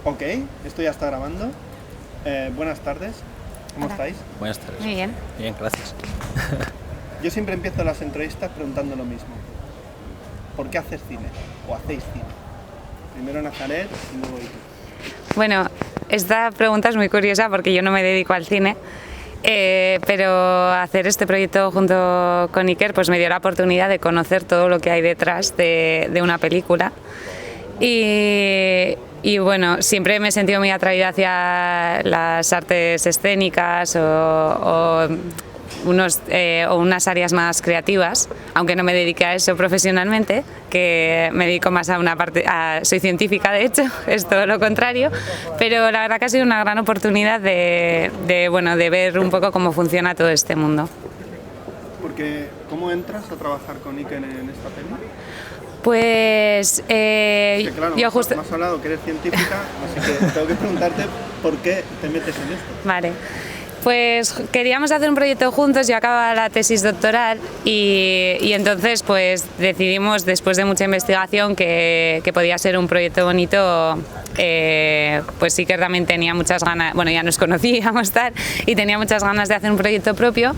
Ok, esto ya está grabando. Buenas tardes, ¿cómo estáis? Buenas tardes. Muy bien. Bien, gracias. Yo siempre empiezo las entrevistas preguntando lo mismo. ¿Por qué haces cine? ¿O hacéis cine? Primero Nazaret y luego tú. Bueno, esta pregunta es muy curiosa porque yo no me dedico al cine, pero hacer este proyecto junto con Iker pues me dio la oportunidad de conocer todo lo que hay detrás de una película. Y bueno, siempre me he sentido muy atraída hacia las artes escénicas o unas áreas más creativas, aunque no me dedique a eso profesionalmente, que me dedico más a una parte, soy científica de hecho, es todo lo contrario, pero la verdad que ha sido una gran oportunidad de ver un poco cómo funciona todo este mundo. Porque, ¿cómo entras a trabajar con Iker en esta peli? Pues que claro, yo justo... me has hablado que eres científica, así que tengo que preguntarte por qué te metes en esto. Vale. Pues queríamos hacer un proyecto juntos, yo acababa la tesis doctoral y entonces pues decidimos después de mucha investigación que podía ser un proyecto bonito. Pues Iker también tenía muchas ganas, bueno, ya nos conocíamos tal, y tenía muchas ganas de hacer un proyecto propio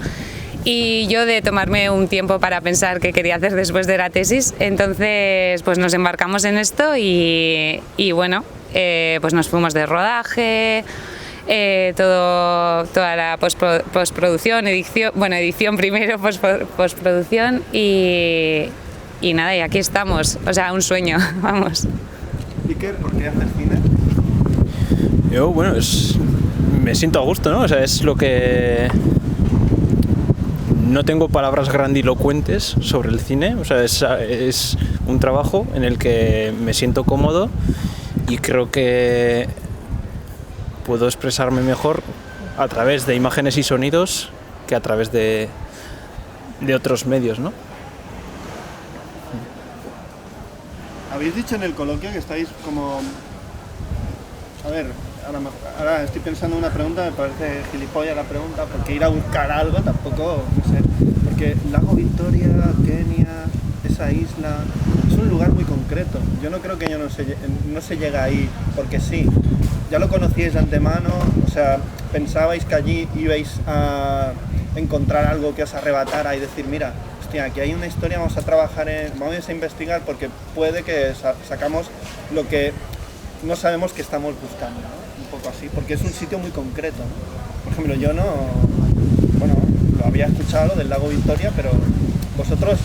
y yo de tomarme un tiempo para pensar qué quería hacer después de la tesis. Entonces pues nos embarcamos en esto y bueno, pues nos fuimos de rodaje. Toda la postproducción, edición primero, postproducción y nada, y aquí estamos, o sea, un sueño, vamos. Iker, ¿por qué haces cine? Yo, bueno, me siento a gusto, ¿no? O sea, es lo que... No tengo palabras grandilocuentes sobre el cine, o sea, es un trabajo en el que me siento cómodo y creo que puedo expresarme mejor a través de imágenes y sonidos que a través de otros medios, ¿no? Habéis dicho en el coloquio que estáis como... A ver, ahora estoy pensando en una pregunta, me parece gilipollas la pregunta, porque ir a buscar algo tampoco, no sé, porque Lago Victoria, Kenia, esa isla, es un lugar muy concreto. Yo no creo que no se llega ahí porque sí. Ya lo conocíais de antemano, o sea, pensabais que allí ibais a encontrar algo que os arrebatara y decir, mira, hostia, aquí hay una historia, vamos a investigar porque puede que sacamos lo que no sabemos que estamos buscando, ¿no? Un poco así, porque es un sitio muy concreto, ¿no? Por ejemplo, yo lo había escuchado del Lago Victoria, pero vosotros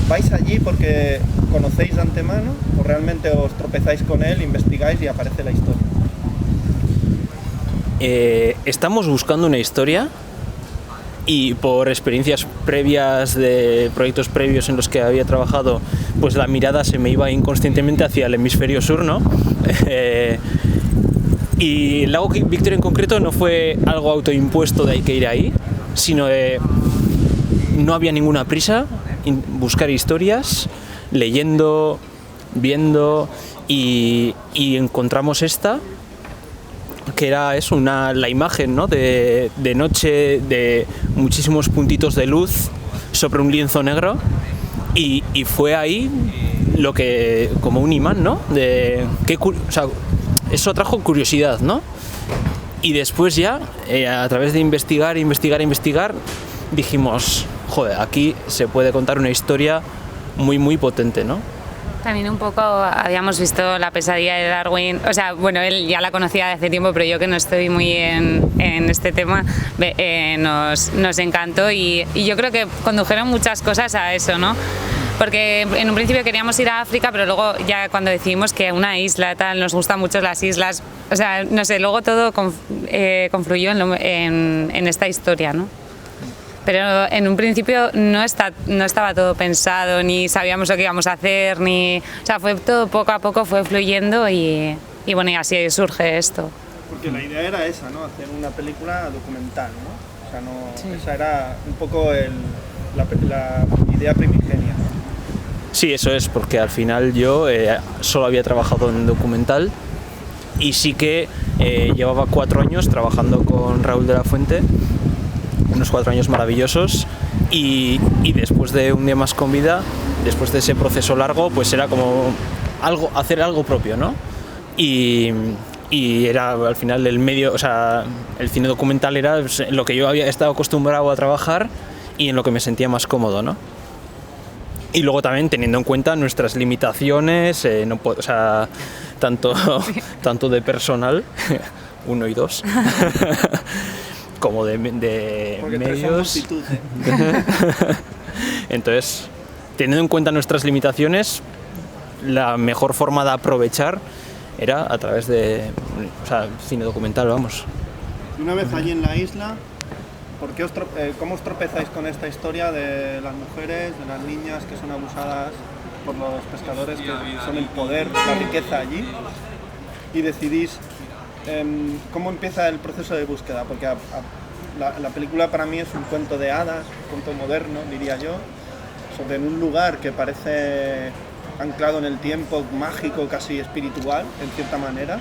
vais allí porque conocéis de antemano o realmente os tropezáis con él, investigáis y aparece la historia. Estamos buscando una historia y por experiencias previas de proyectos previos en los que había trabajado, pues la mirada se me iba inconscientemente hacia el hemisferio sur, ¿no? Y el Lago Victoria en concreto no fue algo autoimpuesto de hay que ir ahí, sino de no había ninguna prisa en buscar historias, leyendo, viendo y encontramos esta, que era eso, la imagen, ¿no? de noche, de muchísimos puntitos de luz sobre un lienzo negro y fue ahí lo que, como un imán, ¿no? O sea, eso trajo curiosidad, ¿no? Y después ya, a través de investigar, dijimos, joder, aquí se puede contar una historia muy, muy potente, ¿no? También un poco habíamos visto La pesadilla de Darwin, o sea, bueno, él ya la conocía de hace tiempo, pero yo que no estoy muy en este tema, nos encantó y yo creo que condujeron muchas cosas a eso, ¿no? Porque en un principio queríamos ir a África, pero luego ya cuando decidimos que una isla tal, nos gustan mucho las islas, o sea, no sé, luego todo confluyó en esta historia, ¿no? Pero en un principio no estaba todo pensado, ni sabíamos lo que íbamos a hacer, o sea, fue todo poco a poco, fue fluyendo y bueno, y así surge esto. Porque la idea era esa, ¿no? Hacer una película documental, ¿no? O sea, Sí. Esa era un poco la idea primigenia. Sí, eso es, porque al final yo solo había trabajado en documental y sí que llevaba 4 años trabajando con Raúl de la Fuente, unos 4 años maravillosos y después de Un día más con vida, después de ese proceso largo, pues era como hacer algo propio, ¿no? Y y era al final el medio, o sea, el cine documental era lo que yo había estado acostumbrado a trabajar y en lo que me sentía más cómodo, ¿no? Y luego también teniendo en cuenta nuestras limitaciones, o sea, tanto de personal, 1 y 2, como de medios. Entonces, teniendo en cuenta nuestras limitaciones, la mejor forma de aprovechar era a través de, o sea, cine documental, vamos. Una vez allí en la isla, ¿cómo os tropezáis con esta historia de las mujeres, de las niñas que son abusadas por los pescadores, que son el poder, la riqueza allí? Y decidís cómo empieza el proceso de búsqueda, porque la película para mí es un cuento de hadas, un cuento moderno, diría yo, sobre un lugar que parece anclado en el tiempo, mágico, casi espiritual, en cierta manera.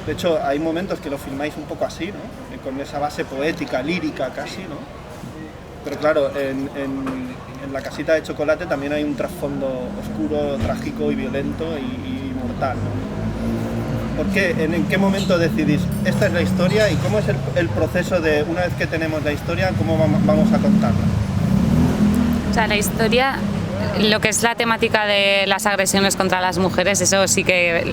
De hecho, hay momentos que lo filmáis un poco así, ¿no? Con esa base poética, lírica casi, ¿no? Pero claro, en la casita de chocolate también hay un trasfondo oscuro, trágico y violento y mortal, ¿no? ¿Por qué? ¿En qué momento decidís esta es la historia y cómo es el proceso de, una vez que tenemos la historia, cómo vamos a contarla? O sea, la historia, lo que es la temática de las agresiones contra las mujeres, eso sí que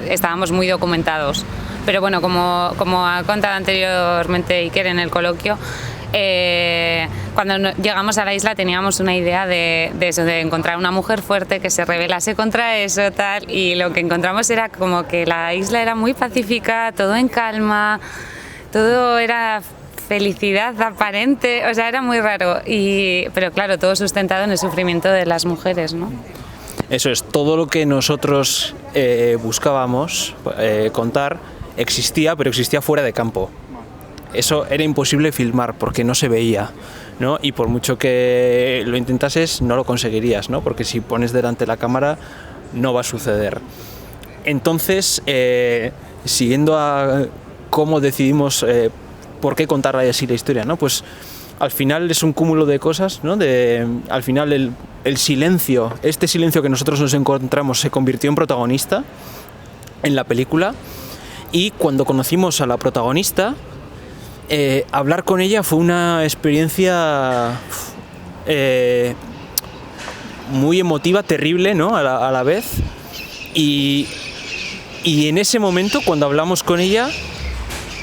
estábamos muy documentados. Pero bueno, como ha contado anteriormente Iker en el coloquio, cuando llegamos a la isla teníamos una idea de eso, de encontrar una mujer fuerte que se rebelase contra eso, tal, y lo que encontramos era como que la isla era muy pacífica, todo en calma, todo era felicidad aparente, o sea, era muy raro, pero claro, todo sustentado en el sufrimiento de las mujeres, ¿no? Eso es, todo lo que nosotros buscábamos contar existía, pero existía fuera de campo. Eso era imposible filmar porque no se veía, ¿no? Y por mucho que lo intentases, no lo conseguirías, ¿no? Porque si pones delante la cámara, no va a suceder. Entonces, siguiendo a cómo decidimos por qué contar así la historia, ¿no? Pues al final es un cúmulo de cosas, ¿no? Al final el silencio, este silencio que nosotros nos encontramos se convirtió en protagonista en la película, y cuando conocimos a la protagonista, hablar con ella fue una experiencia muy emotiva, terrible, ¿no? a la vez, y en ese momento, cuando hablamos con ella,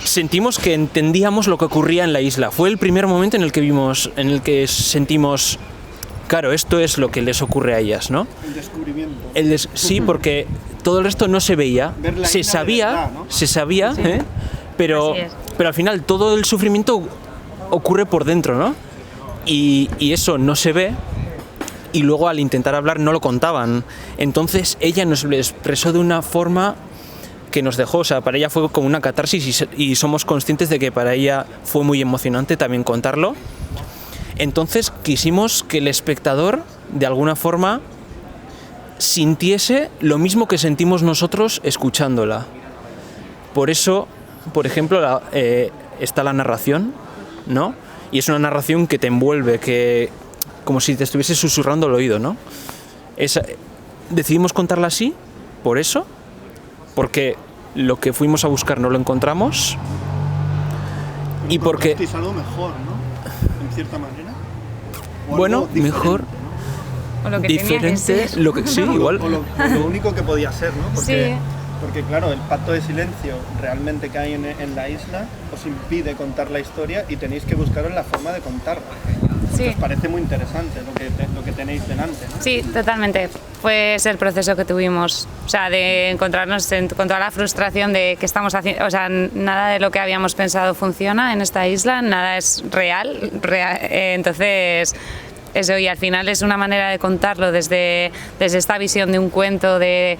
sentimos que entendíamos lo que ocurría en la isla. Fue el primer momento en el que sentimos, claro, esto es lo que les ocurre a ellas, ¿no? El descubrimiento. Sí, porque todo el resto no se veía, se sabía, verdad, ¿no? se sabía, Sí. Pero al final todo el sufrimiento ocurre por dentro, ¿no? Y eso no se ve, y luego al intentar hablar no lo contaban. Entonces ella nos lo expresó de una forma que nos dejó, o sea, para ella fue como una catarsis, y somos conscientes de que para ella fue muy emocionante también contarlo. Entonces quisimos que el espectador, de alguna forma, sintiese lo mismo que sentimos nosotros escuchándola. Por eso, por ejemplo, está la narración, ¿no? Y es una narración que te envuelve, que como si te estuviese susurrando al oído, ¿no? Decidimos contarla así, por eso, porque lo que fuimos a buscar no lo encontramos, y porque... Es algo mejor, ¿no? En cierta manera. O bueno, mejor... O lo que diferente, lo que sí, igual. O lo único que podía ser, ¿no? Sí. Porque claro, el pacto de silencio realmente que hay en la isla os impide contar la historia y tenéis que buscaros la forma de contarla. Sí. Os parece muy interesante lo que tenéis delante, ¿no? Sí, totalmente. Fue ese el proceso que tuvimos, o sea, de encontrarnos con toda la frustración de que estamos haciendo, o sea, nada de lo que habíamos pensado funciona en esta isla, nada es real, entonces... Eso, y al final es una manera de contarlo desde esta visión de un cuento, de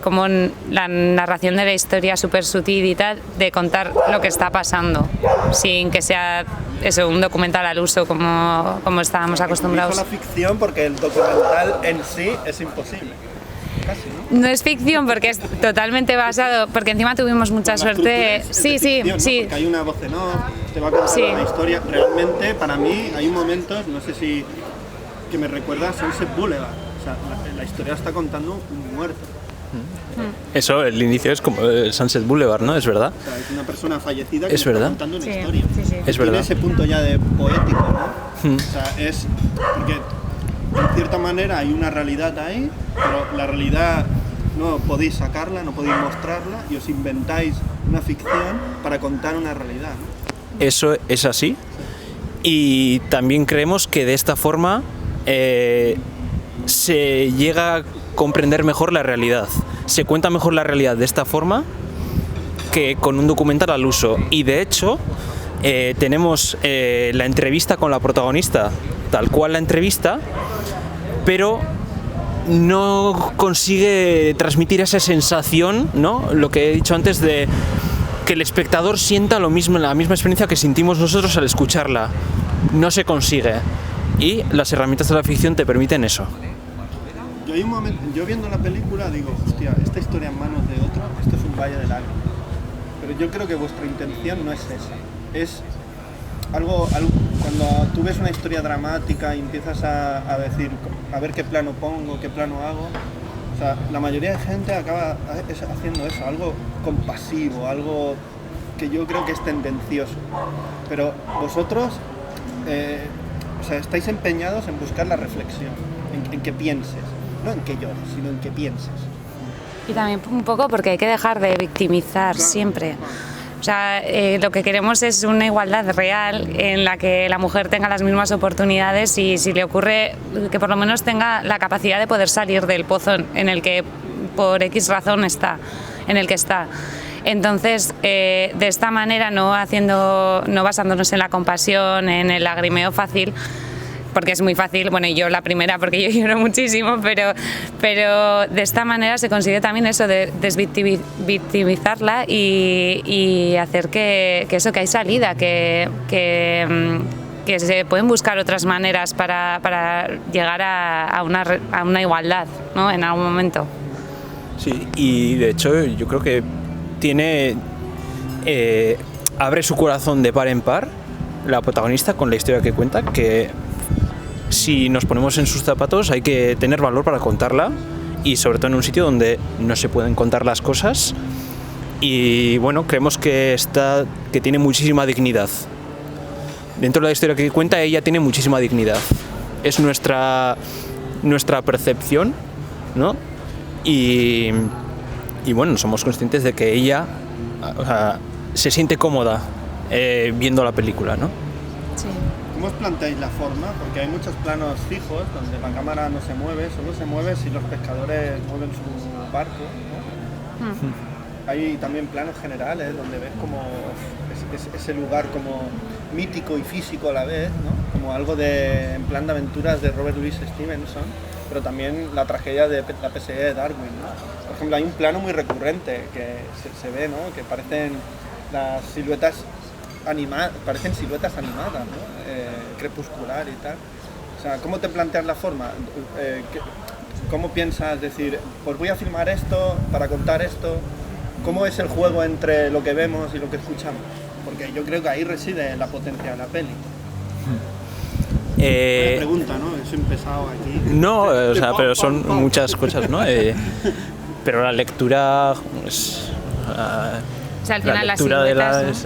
como la narración de la historia súper sutil y tal, de contar lo que está pasando, sin que sea eso, un documental al uso como estábamos acostumbrados. La ficción, porque el documental en sí es imposible. Casi, ¿no? No es ficción porque es totalmente basado, porque encima tuvimos mucha suerte. Sí, ficción, ¿no? sí. Porque hay una voz en off, te va a contar una historia. Realmente, para mí, hay momentos, no sé si, que me recuerda a Sunset Boulevard. O sea, la historia está contando un muerto. Eso, el inicio es como el Sunset Boulevard, ¿no? Es verdad. O sea, es una persona fallecida que Es está verdad. contando una Sí, historia. sí, sí. Es Tiene verdad. ese punto ya de poético, ¿no? O sea, es... Porque en cierta manera hay una realidad ahí, pero la realidad no podéis sacarla, no podéis mostrarla y os inventáis una ficción para contar una realidad, ¿no? Eso es así. Y también creemos que de esta forma se llega a comprender mejor la realidad. Se cuenta mejor la realidad de esta forma que con un documental al uso. Y de hecho, tenemos la entrevista con la protagonista, tal cual la entrevista, pero no consigue transmitir esa sensación, ¿no? Lo que he dicho antes de que el espectador sienta lo mismo, la misma experiencia que sentimos nosotros al escucharla. No se consigue. Y las herramientas de la ficción te permiten eso. Yo hay un momento, yo viendo la película digo, hostia, esta historia en manos de otro, esto es un valle de lágrimas. Pero yo creo que vuestra intención no es esa. Es algo cuando tú ves una historia dramática y empiezas a decir, a ver qué plano pongo, qué plano hago. O sea, la mayoría de gente acaba haciendo eso, algo compasivo, algo que yo creo que es tendencioso. Pero vosotros, o sea, estáis empeñados en buscar la reflexión, en que pienses. No en que llores, sino en que pienses. Y también un poco porque hay que dejar de victimizar siempre. O sea, lo que queremos es una igualdad real en la que la mujer tenga las mismas oportunidades y si le ocurre que por lo menos tenga la capacidad de poder salir del pozo en el que por X razón está, en el que está. Entonces, de esta manera, no basándonos en la compasión, en el lagrimeo fácil, porque es muy fácil, bueno, y yo la primera porque yo lloro muchísimo, pero de esta manera se consigue también eso de desvictimizarla y hacer que hay salida, que se pueden buscar otras maneras para llegar a una igualdad, ¿no? En algún momento. Sí, y de hecho yo creo que abre su corazón de par en par la protagonista con la historia que cuenta, que si nos ponemos en sus zapatos hay que tener valor para contarla y sobre todo en un sitio donde no se pueden contar las cosas y bueno, creemos que tiene muchísima dignidad. Dentro de la historia que cuenta ella tiene muchísima dignidad. Es nuestra percepción, ¿no? Y bueno, somos conscientes de que ella se siente cómoda viendo la película, ¿no? Sí. ¿Cómo os planteáis la forma? Porque hay muchos planos fijos donde la cámara no se mueve, solo se mueve si los pescadores mueven su barco, ¿no? Hay también planos generales donde ves como ese lugar como mítico y físico a la vez, ¿no? Como algo en plan de aventuras de Robert Louis Stevenson, pero también la tragedia de la pesadilla de Darwin, ¿no? Por ejemplo, hay un plano muy recurrente que se ve, ¿no? Que parecen las siluetas parecen siluetas animadas, ¿no? Crepuscular y tal. O sea, ¿cómo te planteas la forma? ¿Cómo piensas decir, pues voy a filmar esto para contar esto? ¿Cómo es el juego entre lo que vemos y lo que escuchamos? Porque yo creo que ahí reside la potencia de la peli. Una pregunta, ¿no? Soy pesado aquí. No, o sea, pero son muchas cosas, ¿no? Pero la lectura... Pues, O sea, al final las siluetas,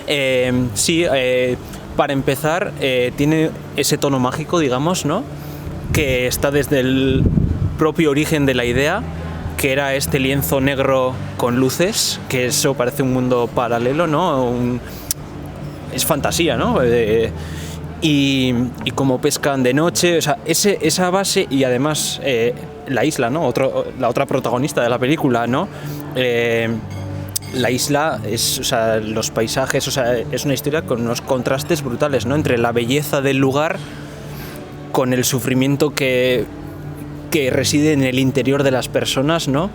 ¿no? Sí, para empezar, tiene ese tono mágico, digamos, ¿no? Que está desde el propio origen de la idea, que era este lienzo negro con luces, que eso parece un mundo paralelo, ¿no? Es fantasía, ¿no? Y como pescan de noche, o sea, esa base y además la isla, ¿no? La otra protagonista de la película, ¿no? La isla o sea, los paisajes, o sea, es una historia con unos contrastes brutales, ¿no? Entre la belleza del lugar con el sufrimiento que reside en el interior de las personas, ¿no?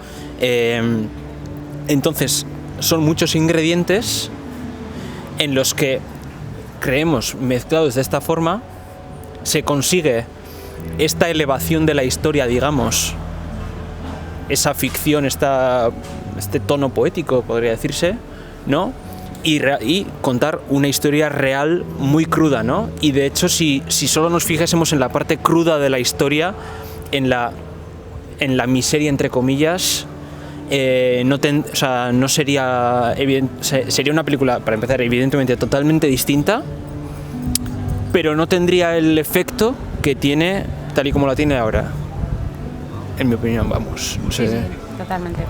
Entonces, son muchos ingredientes en los que creemos, mezclados de esta forma, se consigue esta elevación de la historia, digamos, esa ficción, este tono poético, podría decirse, ¿no? Y contar una historia real muy cruda, ¿no? Y de hecho, si solo nos fijásemos en la parte cruda de la historia, en en la miseria, entre comillas, no sería sería una película, para empezar, evidentemente totalmente distinta, pero no tendría el efecto que tiene tal y como la tiene ahora, en mi opinión, vamos. No sé. Sí, totalmente.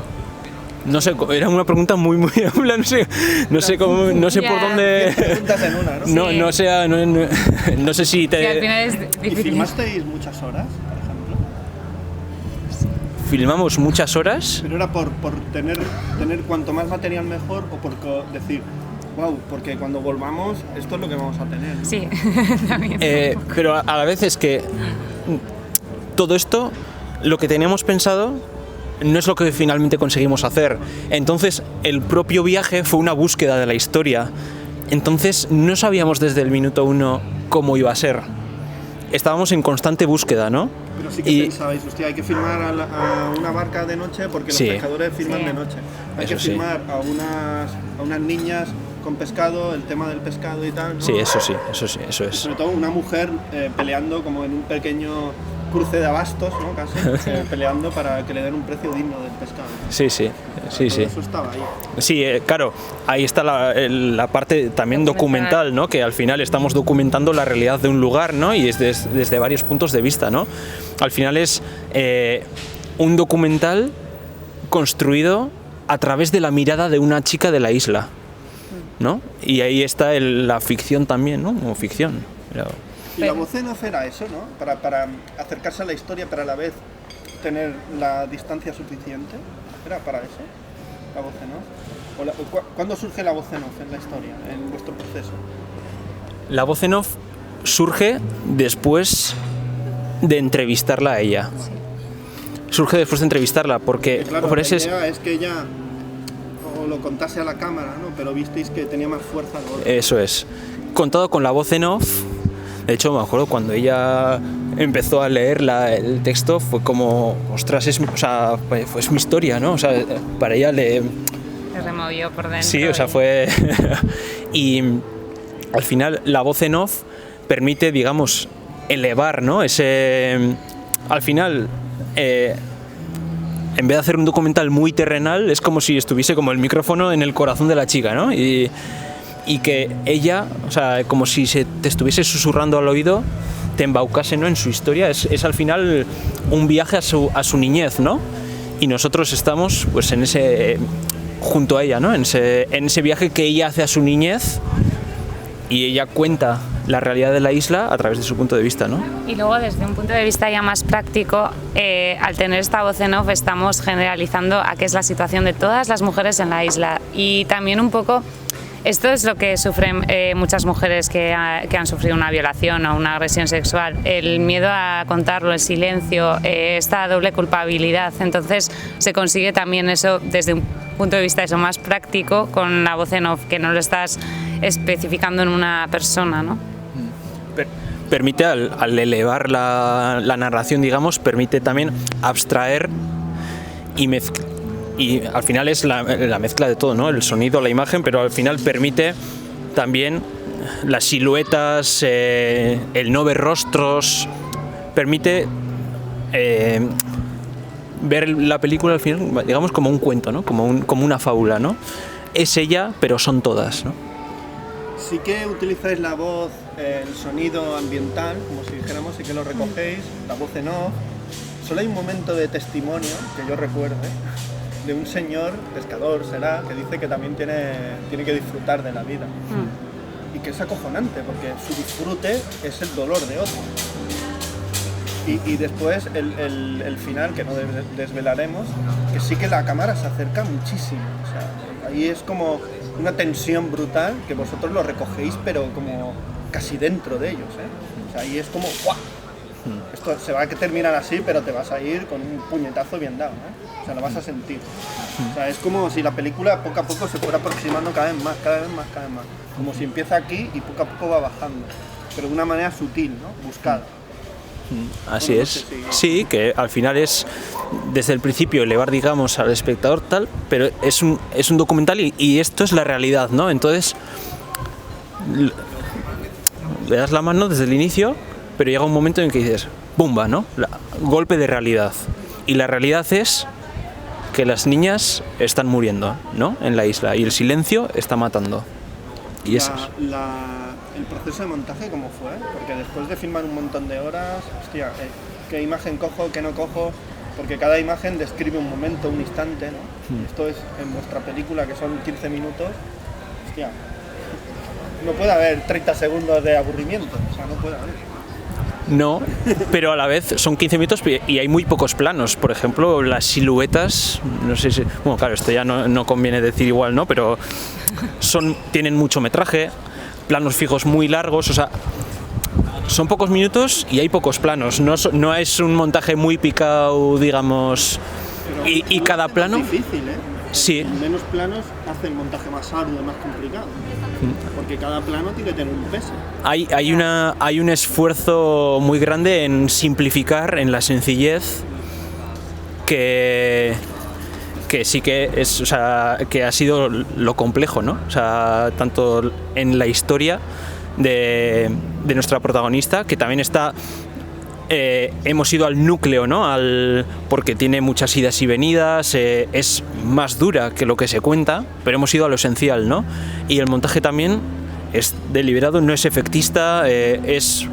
No sé, era una pregunta muy amplia, no sé por dónde. Preguntas en una, ¿no? No sé si te. Sí, al final es ¿Y difícil. filmasteis muchas horas, por ejemplo? Filmamos muchas horas. Pero era por tener cuanto más material mejor, o por decir, wow, porque cuando volvamos esto es lo que vamos a tener, ¿no? Sí, también. Pero a la vez es que todo esto, lo que teníamos pensado, no es lo que finalmente conseguimos hacer. Entonces, el propio viaje fue una búsqueda de la historia. Entonces, no sabíamos desde el minuto 1 cómo iba a ser. Estábamos en constante búsqueda, ¿no? Pero sí que pensabais, hostia, hay que filmar a una barca de noche porque los pescadores filman de noche. Hay que filmar a unas niñas con pescado, el tema del pescado y tal, ¿no? Sí, eso es. Y sobre todo una mujer peleando como en un pequeño cruce de abastos, ¿no? Casi, peleando para que le den un precio digno del pescado. Sí. Eso estaba ahí. Sí, claro, ahí está la parte también documental, ¿no? Que al final estamos documentando la realidad de un lugar, ¿no? Y es desde varios puntos de vista, ¿no? Al final es un documental construido a través de la mirada de una chica de la isla, ¿no? Y ahí está la ficción también, ¿no? Como ficción. Y la voz en off era eso, ¿no? Para acercarse a la historia, pero a la vez tener la distancia suficiente. ¿Era para eso? La voz en off. ¿Cuándo surge la voz en off en la historia, en vuestro proceso? La voz en off surge después de entrevistarla a ella. Surge después de entrevistarla, porque claro, por la eso idea es que ella lo contase a la cámara, ¿no? Pero visteis que tenía más fuerza el golpe. Eso es. Contado con la voz en off. De hecho, me acuerdo cuando ella empezó a leer el texto, fue como, ostras, es mi historia, ¿no? O sea, para ella Se removió por dentro. Sí, o sea, fue... Y al final la voz en off permite, digamos, elevar, ¿no? Al final, en vez de hacer un documental muy terrenal, es como si estuviese como el micrófono en el corazón de la chica, ¿no? Y que ella, o sea, como si te estuviese susurrando al oído, te embaucase, ¿no? En su historia. Es al final un viaje a su niñez, ¿no? Y nosotros estamos pues en junto a ella, ¿no? En ese viaje que ella hace a su niñez, y ella cuenta la realidad de la isla a través de su punto de vista, ¿no? Y luego, desde un punto de vista ya más práctico, al tener esta voz en off estamos generalizando a qué es la situación de todas las mujeres en la isla, y también un poco esto es lo que sufren muchas mujeres que han sufrido una violación o una agresión sexual, el miedo a contarlo, el silencio, esta doble culpabilidad. Entonces se consigue también eso desde un punto de vista eso más práctico con la voz en off, que no lo estás especificando en una persona, ¿no? Permite, al elevar la narración, digamos, permite también abstraer y al final es la mezcla de todo, ¿no? El sonido, la imagen, pero al final permite también las siluetas, el no ver rostros, permite ver la película al final, digamos, como un cuento, ¿no? Como una fábula, ¿no? Es ella, pero son todas, ¿no? Sí que utilizáis la voz, el sonido ambiental, como si dijéramos, y que lo recogéis, la voz en off. Solo hay un momento de testimonio que yo recuerde, de un señor, pescador será, que dice que también tiene que disfrutar de la vida. Y que es acojonante, porque su disfrute es el dolor de otro. Y después el final, que no desvelaremos, que sí que la cámara se acerca muchísimo. O sea, ahí es como una tensión brutal que vosotros lo recogéis, pero como casi dentro de ellos, ¿eh? O sea, ahí es como ¡guau! Esto se va a terminar así, pero te vas a ir con un puñetazo bien dado, ¿eh? O sea, lo vas a sentir. O sea, es como si la película poco a poco se fuera aproximando cada vez más. Como si empieza aquí y poco a poco va bajando. Pero de una manera sutil, ¿no? Buscada. Así es. Sí, que al final es desde el principio elevar, digamos, al espectador tal, pero es un documental y esto es la realidad, ¿no? Entonces le das la mano desde el inicio, pero llega un momento en que dices ¡bumba!, ¿no? Golpe de realidad. y la realidad es que las niñas están muriendo, ¿no? En la isla, y el silencio está matando. Y eso es. El proceso de montaje, ¿cómo fue? Porque después de filmar un montón de horas, hostia, ¿qué imagen cojo, qué no cojo? Porque cada imagen describe un momento, un instante, ¿no? Esto es en vuestra película, que son 15 minutos, hostia, no puede haber 30 segundos de aburrimiento, o sea, no puede haber. No, pero a la vez son 15 minutos y hay muy pocos planos. Por ejemplo, las siluetas, no sé si... Bueno, claro, esto ya no conviene decir igual, ¿no? Pero tienen mucho metraje, planos fijos muy largos, o sea, son pocos minutos y hay pocos planos. No es un montaje muy picado, digamos, y cada plano... Es difícil, ¿eh? Sí. Menos planos hace el montaje más arduo, más complicado. Porque cada plano tiene que tener un peso. Hay un esfuerzo muy grande en simplificar, en la sencillez, que sí que es, o sea, que ha sido lo complejo, ¿no? O sea, tanto en la historia de nuestra protagonista, que también está... hemos ido al núcleo, ¿no? Porque tiene muchas idas y venidas, es más dura que lo que se cuenta, pero hemos ido a lo esencial, ¿no? Y el montaje también es deliberado, no es efectista, es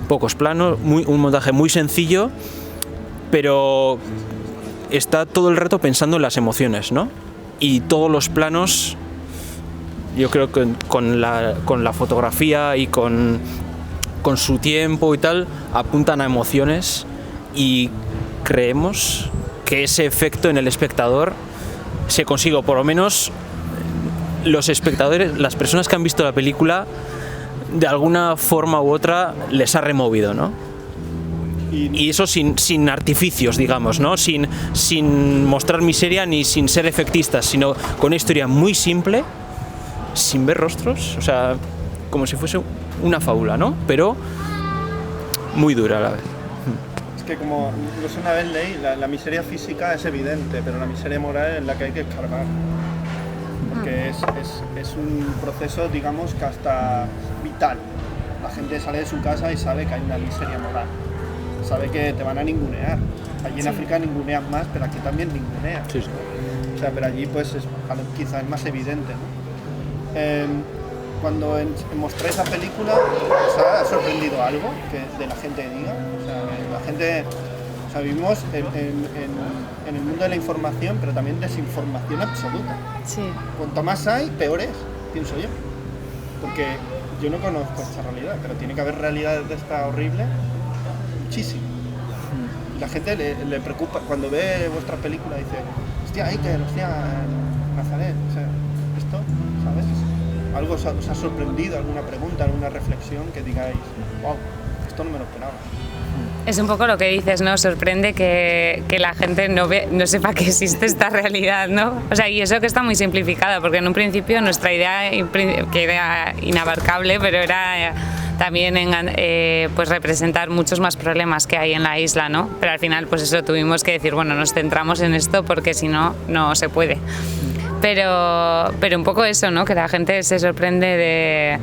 pocos planos, un montaje muy sencillo, pero está todo el rato pensando en las emociones, ¿no? Y todos los planos, yo creo que con la fotografía y con su tiempo y tal, apuntan a emociones, y creemos que ese efecto en el espectador se consigue, o por lo menos los espectadores, las personas que han visto la película, de alguna forma u otra les ha removido, ¿no? Y eso sin artificios, digamos, ¿no? Sin mostrar miseria ni sin ser efectistas, sino con una historia muy simple, sin ver rostros, o sea, como si fuese una fábula, ¿no? Pero muy dura a la vez. Es que como no sé, una vez leí, la miseria física es evidente, pero la miseria moral es la que hay que escarbar. Porque es un proceso, digamos, que hasta vital. La gente sale de su casa y sabe que hay una miseria moral. Sabe que te van a ningunear. Allí en África ningunean más, pero aquí también ningunean. Sí. O sea, pero allí pues quizás es más evidente, ¿no? Cuando mostráis esa película, ¿os ha sorprendido algo de la gente que diga? O sea, la gente... O sea, vivimos en el mundo de la información, pero también desinformación absoluta. Sí. Cuanto más hay, peor es, pienso yo. Porque yo no conozco esta realidad, pero tiene que haber realidades de esta horrible, muchísimo. Y la gente le preocupa, cuando ve vuestra película dice, hostia, Iker, hostia, Nazaret, o sea, esto, ¿sabes? ¿Algo os ha sorprendido, alguna pregunta, alguna reflexión que digáis, wow, esto no me lo esperaba? Es un poco lo que dices, ¿no? Sorprende que la gente no sepa que existe esta realidad, ¿no? O sea, y eso que está muy simplificada, porque en un principio nuestra idea, que era inabarcable, pero era también pues representar muchos más problemas que hay en la isla, ¿no? Pero al final, pues eso, tuvimos que decir, bueno, nos centramos en esto porque si no, no se puede. Pero un poco eso, ¿no? Que la gente se sorprende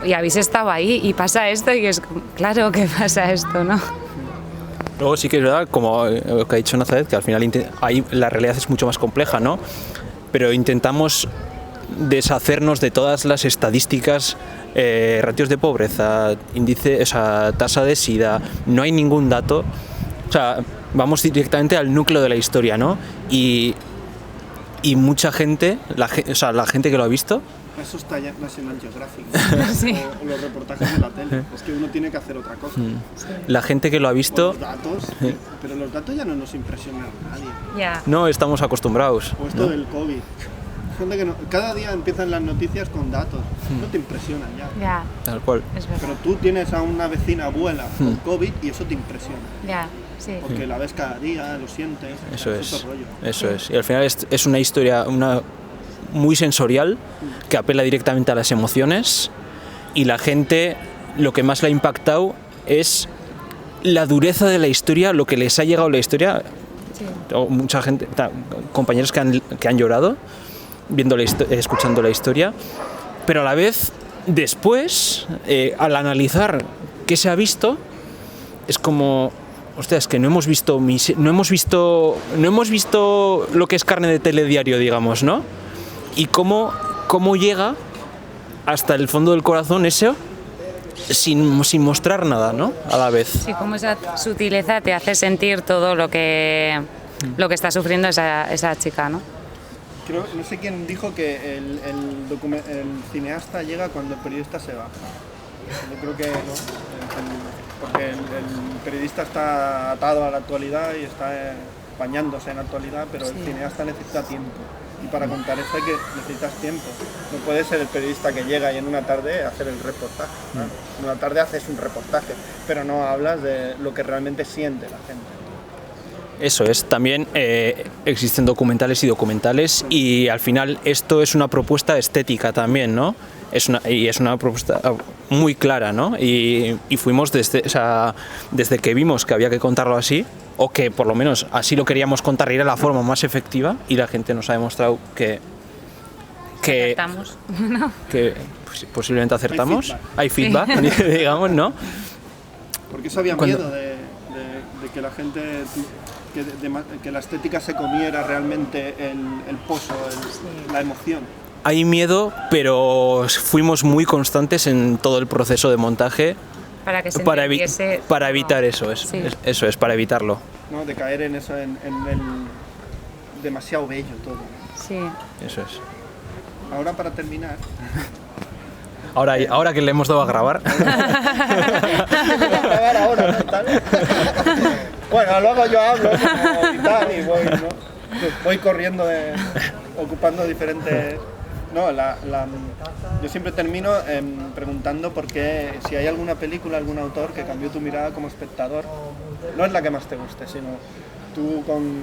y habéis estado ahí y pasa esto, y es claro que pasa esto, ¿no? Luego sí que es verdad, como lo que ha dicho Nazaret, que al final ahí la realidad es mucho más compleja, ¿no? Pero intentamos deshacernos de todas las estadísticas, ratios de pobreza, índice, o sea, tasa de SIDA, no hay ningún dato, o sea, vamos directamente al núcleo de la historia, ¿no? Y mucha gente, la gente que lo ha visto. Eso está ya en National Geographic, sí. o los reportajes de la tele. Es que uno tiene que hacer otra cosa. La gente que lo ha visto... Los datos, pero los datos ya no nos impresionan a nadie. Yeah. No estamos acostumbrados. O esto, ¿no?, del COVID. Gente que cada día empiezan las noticias con datos. No te impresionan ya. Yeah. Tal cual. Pero tú tienes a una vecina abuela con COVID y eso te impresiona. Yeah. Sí. Porque la ves cada día, lo sientes. Eso es. Otro rollo. Eso es. Y al final es una historia muy sensorial, que apela directamente a las emociones, y la gente, lo que más le ha impactado es la dureza de la historia, lo que les ha llegado la historia. Sí. Mucha gente, compañeros que han llorado escuchando la historia, pero a la vez después, al analizar qué se ha visto, es como hostia, es que no hemos visto lo que es Carne de Telediario, digamos, ¿no? Y cómo llega hasta el fondo del corazón eso sin mostrar nada, ¿no? A la vez. Sí, como esa sutileza te hace sentir todo lo que está sufriendo esa chica, ¿no? No sé quién dijo que el cineasta llega cuando el periodista se va. Yo creo que no, porque el periodista está atado a la actualidad y está bañándose en la actualidad, pero el cineasta necesita tiempo. Y para contar esto necesitas tiempo. No puede ser el periodista que llega y en una tarde hacer el reportaje. ¿No? En una tarde haces un reportaje, pero no hablas de lo que realmente siente la gente. Eso es, también existen documentales y documentales, y al final esto es una propuesta estética también, ¿no? Es una propuesta muy clara, ¿no? Y fuimos desde que vimos que había que contarlo así, o que por lo menos así lo queríamos contar y era la forma más efectiva, y la gente nos ha demostrado que acertamos. Que posiblemente acertamos. Hay feedback, digamos, ¿no? Porque eso había miedo de que la gente, que la estética se comiera realmente el pozo, la emoción. Hay miedo, pero fuimos muy constantes en todo el proceso de montaje para evitar eso, eso es, para evitarlo. No, de caer en eso, en el demasiado bello todo. Sí. Eso es. Ahora, para terminar... Ahora que le hemos dado a grabar. Bueno, luego yo hablo y tal, y voy corriendo, ocupando diferentes... No, yo siempre termino preguntando por qué, si hay alguna película, algún autor que cambió tu mirada como espectador. No es la que más te guste, sino tú con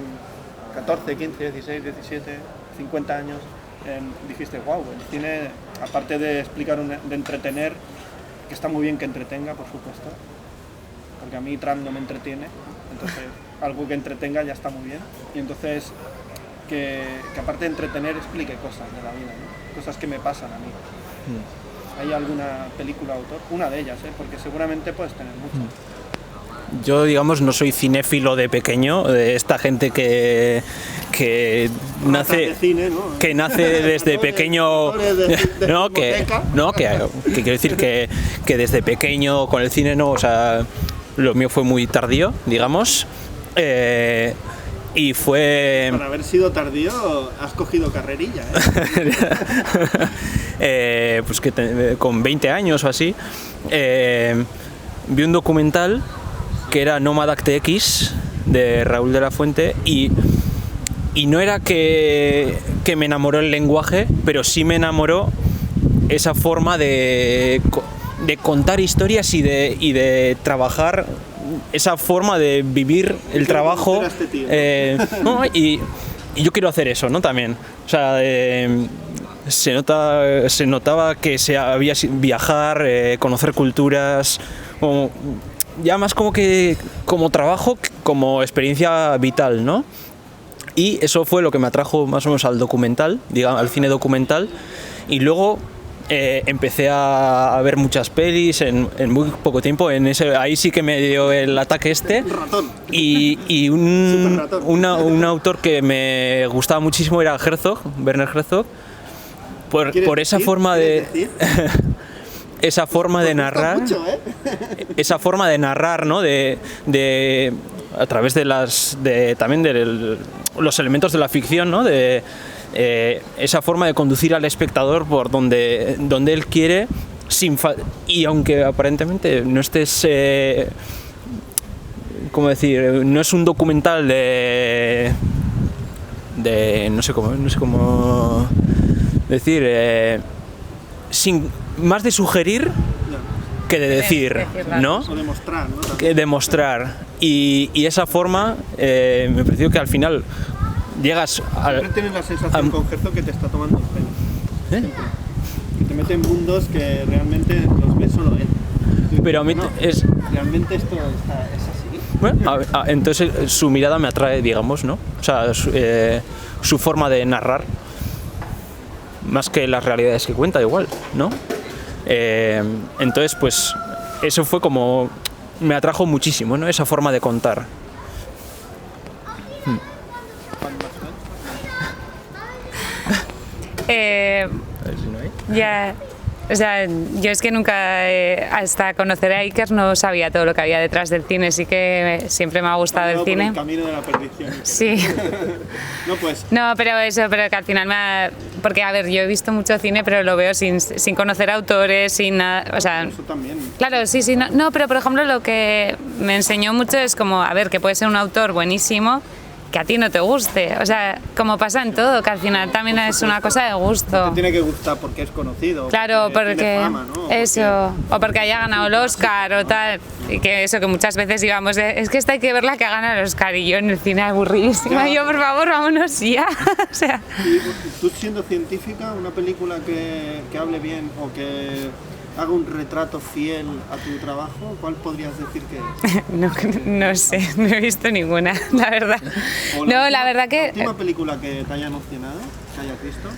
14, 15, 16, 17, 50 años dijiste, wow, el cine, aparte de explicar, de entretener, que está muy bien que entretenga, por supuesto, porque a mí Trump no me entretiene, entonces algo que entretenga ya está muy bien, y entonces que aparte de entretener explique cosas de la vida, ¿no? Cosas que me pasan a mí. ¿Hay alguna película autor? Una de ellas, porque seguramente puedes tener muchas. Yo, digamos, no soy cinéfilo de pequeño, de esta gente que nace desde pequeño, que quiero decir que desde pequeño con el cine, no, o sea, lo mío fue muy tardío, digamos. Y fue... Para haber sido tardío, has cogido carrerilla, pues que con 20 años o así, vi un documental que era Nómada Acte X, de Raúl de la Fuente, y no era que me enamoró el lenguaje, pero sí me enamoró esa forma de contar historias y de trabajar, esa forma de vivir el trabajo, ¿no? y yo quiero hacer eso, ¿no? También, o sea, se notaba que se había viajar, conocer culturas, ya más como trabajo, como experiencia vital, ¿no? Y eso fue lo que me atrajo más o menos al documental, digamos, al cine documental, y luego empecé a ver muchas pelis en muy poco tiempo. Ahí sí que me dio el ataque y un autor que me gustaba muchísimo era Werner Herzog, por esa forma de esa forma de narrar mucho, esa forma de narrar, ¿no? De a través también de los elementos de la ficción, ¿no? Esa forma de conducir al espectador por donde él quiere, y aunque aparentemente no estés, ¿cómo decir? No es un documental de no sé cómo decir, más de sugerir que de decir, ¿no? O demostrar, ¿no? Que demostrar. Y esa forma me pareció que al final llegas siempre tienes la sensación con Herzog que te está tomando el pelo. Siempre. Que te mete en mundos que realmente los ve solo él. Pero a mí realmente esto es así. Bueno, entonces su mirada me atrae, digamos, ¿no? O sea, su forma de narrar, más que las realidades que cuenta, igual, ¿no? Entonces, pues eso fue como me atrajo muchísimo, ¿no? Esa forma de contar. A ver si no hay. Ya, o sea, yo es que nunca, hasta conocer a Iker no sabía todo lo que había detrás del cine, sí que siempre me ha gustado el cine. El camino de la perdición. Sí. No, pues. No, pero que al final porque a ver, yo he visto mucho cine, pero lo veo sin conocer autores, sin nada, o sea. Eso también. Claro, sí, no, pero por ejemplo lo que me enseñó mucho es como, a ver, que puede ser un autor buenísimo, que a ti no te guste, o sea, como pasa en todo, que al final también es una cosa de gusto. Te tiene que gustar porque es conocido. Claro, porque tiene fama, ¿no? eso, o porque haya ganado el Oscar o tal, y que eso, que muchas veces íbamos es que esta hay que verla que ha ganado el Oscar, y yo en el cine aburridísima, yo por favor, vámonos ya, o sea. Y tú siendo científica, una película que hable bien o que haga un retrato fiel a tu trabajo, ¿cuál podrías decir que es? No sé, no he visto ninguna, la verdad. La verdad que... ¿La última película que te haya emocionado, que hayas visto?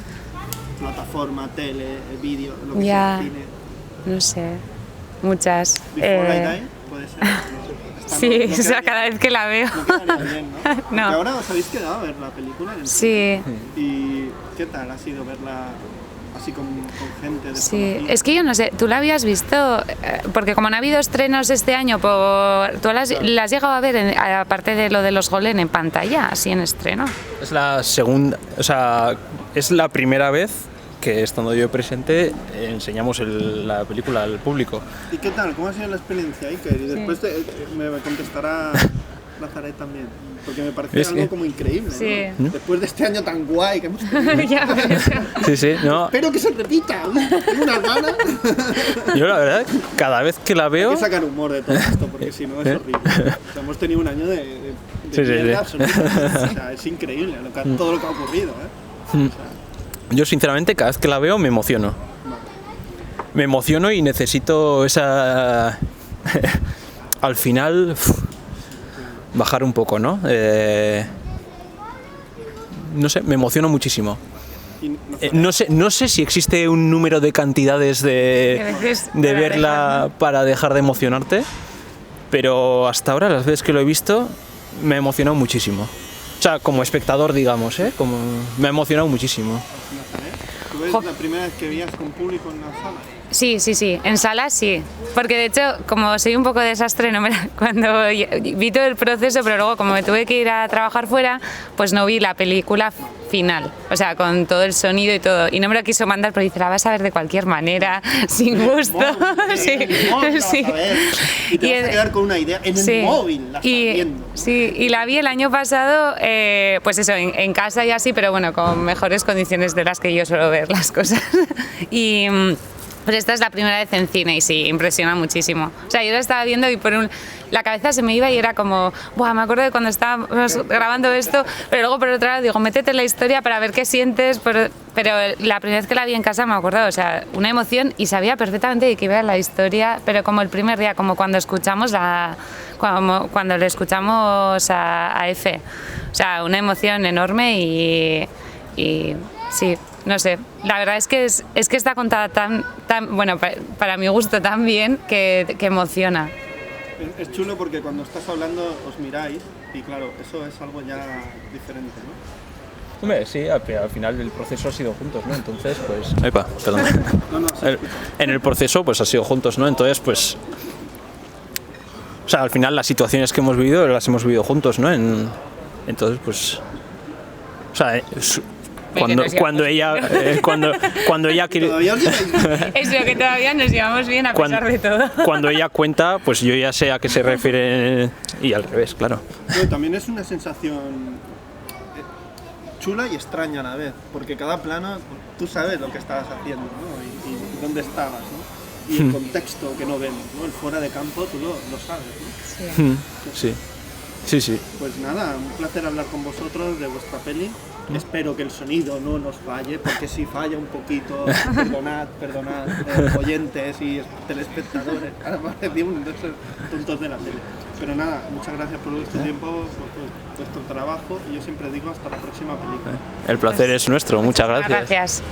Plataforma, tele, vídeo, lo que sea, cine. No sé, muchas. Before I Die, puede ser. Sí, o sea, cada vez que la veo. No quedaría bien, ¿no? No. Porque ahora os habéis quedado a ver la película en el Sí. cine. ¿Y qué tal ha sido verla así con gente desconocida? Sí, es que yo no sé, ¿tú la habías visto? Porque como no ha habido estrenos este año, ¿tú la has llegado a ver, aparte de lo de los Golen, en pantalla, así en estreno? Es la segunda, o sea, es la primera vez que estando yo presente enseñamos la película al público. ¿Y qué tal? ¿Cómo ha sido la experiencia, Iker? Y después me contestará Nazaret también, porque me parece algo como increíble, sí. ¿no? Después de este año tan guay que hemos tenido. Sí, no. Espero que se repita. Tengo unas ganas. Yo la verdad, cada vez que la veo... Hay que sacar humor de todo esto, porque si no es horrible. O sea, hemos tenido un año de mierda absoluta. O sea, es increíble todo lo que ha ocurrido, ¿eh? O sea, yo sinceramente cada vez que la veo me emociono. vale. Me emociono y necesito esa... al final... bajar un poco, ¿no? No sé, me emociono muchísimo. No sé si existe un número de cantidades de verla para dejar de emocionarte, pero hasta ahora, las veces que lo he visto, me ha emocionado muchísimo. O sea, como espectador, digamos, como me ha emocionado muchísimo. ¿Tú ves la primera vez que veías con público en la sala? Sí, en salas sí, porque de hecho como soy un poco desastre, cuando vi todo el proceso, pero luego como me tuve que ir a trabajar fuera, pues no vi la película final, o sea, con todo el sonido y todo, y no me lo quiso mandar, pero dice, la vas a ver de cualquier manera, sin gusto. Sí. Y te vas a quedar con una idea en el móvil, la estás viendo. Sí, y la vi el año pasado, pues eso, en casa y así, pero bueno, con mejores condiciones de las que yo suelo ver las cosas. Y... pues esta es la primera vez en cine y sí, impresiona muchísimo. O sea, yo la estaba viendo y la cabeza se me iba y era como, ¡buah! Me acuerdo de cuando estábamos grabando esto, pero luego por otro lado digo, métete en la historia para ver qué sientes. Pero la primera vez que la vi en casa me acuerdo, o sea, una emoción y sabía perfectamente de qué iba la historia, pero como el primer día, como cuando escuchamos cuando le escuchamos a F. O sea, una emoción enorme y sí. No sé, la verdad es que está contada tan bueno, para mi gusto tan bien que emociona. Es chulo porque cuando estás hablando os miráis y claro, eso es algo ya diferente, ¿no? Hombre, sí, al final el proceso ha sido juntos, ¿no? Entonces, pues... Epa, perdón. En el proceso, pues ha sido juntos, ¿no? Entonces, pues... O sea, al final las situaciones que hemos vivido, las hemos vivido juntos, ¿no? Entonces, pues... O sea... Cuando ella quiere... Es lo que todavía nos llevamos bien a pesar de todo. Cuando ella cuenta, pues yo ya sé a qué se refiere y al revés, claro. Pero también es una sensación chula y extraña a la vez, porque cada plano tú sabes lo que estabas haciendo, ¿no? Y dónde estabas, ¿no? Y el contexto que no vemos, ¿no? El fuera de campo tú lo sabes, ¿no? Sí. Pues nada, un placer hablar con vosotros de vuestra peli. Espero que el sonido no nos falle, porque si falla un poquito, perdonad, oyentes y telespectadores. Ahora me parecí uno de esos tontos de la tele. Pero nada, muchas gracias por vuestro tiempo, por vuestro trabajo y yo siempre digo hasta la próxima película. El placer es nuestro, muchas gracias. Gracias.